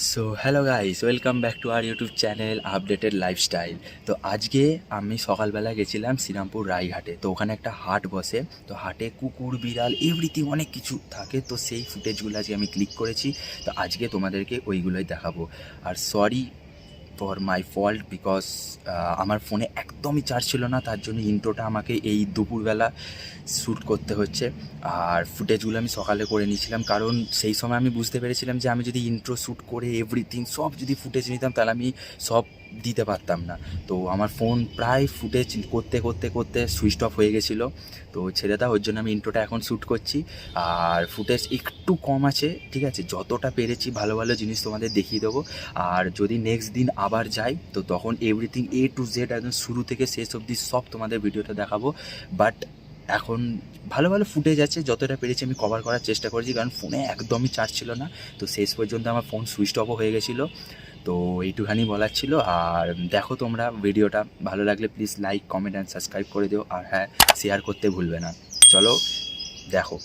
So hello guys, welcome back to our YouTube channel updated lifestyle. তো আজকে আমি সকালবেলা গেছিলাম শ্রীরামপুর রায়ঘাটে। তো ওখানে একটা হাট বসে, তো হাটে কুকুর বিড়াল এভরিথিং অনেক কিছু থাকে। তো সেই ফুটেজগুলো আজকে আমি ক্লিক করেছি, তো আজকে তোমাদেরকে ওইগুলোই দেখাবো। আর sorry for my fault because আমার ফোনে একদমই চার্জ ছিল না, তার জন্য ইন্ট্রোটা আমাকে এই দুপুরবেলা শ্যুট করতে হচ্ছে। আর ফুটেজগুলো আমি সকালে করে নিয়েছিলাম, কারণ সেই সময় আমি বুঝতে পেরেছিলাম যে আমি যদি ইন্ট্রো শ্যুট করে এভরিথিং সব যদি ফুটেজ নিতাম তাহলে আমি সব দিতে পারতাম না। তো আমার ফোন প্রায় ফুটেজ করতে করতে করতে সুইচ অফ হয়ে গেছিলো। তো ছেড়ে দাও, ওর জন্য আমি ইন্ট্রোটা এখন শ্যুট করছি। আর ফুটেজ একটু কম আছে, ঠিক আছে, যতটা পেরেছি ভালো ভালো জিনিস তোমাদের দেখিয়ে দেবো। আর যদি নেক্সট দিন আবার যাই তো তখন এভরিথিং A to Z একদম শুরু থেকে শেষ অবধি সব তোমাদের ভিডিওটা দেখাবো। বাট এখন ভালো ভালো ফুটেজ আছে, যতটা পেরেছি আমি কভার করার চেষ্টা করেছি, কারণ ফোনে একদমই চার্জ ছিল না। তো শেষ পর্যন্ত আমার ফোন সুইচ অফও হয়ে গেছিলো। তো এইটুখানি বলার ছিল। আর দেখো তোমরা ভিডিওটা, ভালো লাগলে please like, comment and subscribe করে দিও। আর হ্যাঁ, শেয়ার করতে ভুলবে না। চলো দেখো।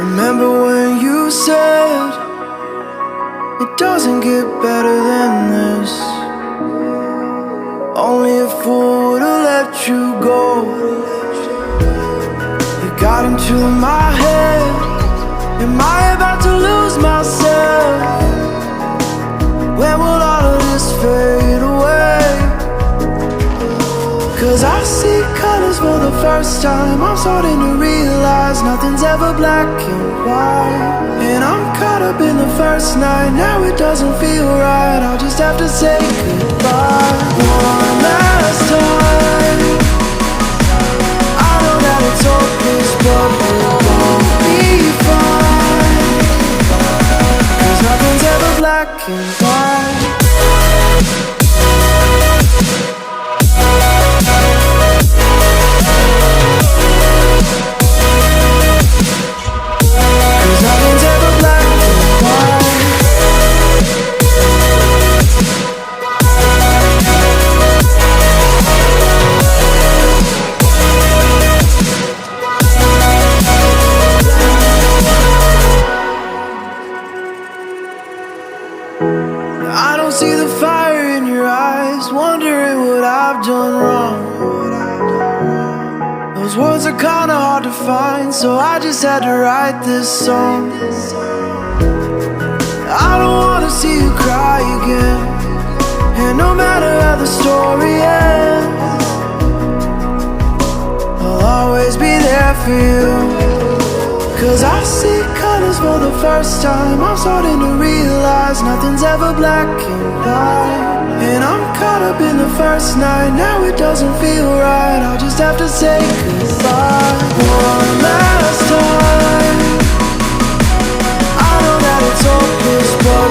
Remember when you said it doesn't get better than this? Only a fool would've let you go. You got into my head. Am I about to lose myself? When will all of this fade away? 'Cause I see colors for the first time. I'm starting to realize nothing's ever black and white. And I'm caught up in the first night. Now it doesn't feel right. I'll just have to say goodbye one last time. I know that it's hopeless, but we'll both be fine. 'Cause nothing's ever black and white. I don't see the fire in your eyes, wondering what I've done wrong. Those words are kinda hard to find, so I just had to write this song. I don't wanna see you cry again, and no matter how the story ends, I'll always be there for you. 'Cause I see colors for the first time. I'm starting to realize nothing's ever black and white. And I'm caught up in the first night. Now it doesn't feel right. I'll just have to say goodbye one last time. I know that it's hopeless, but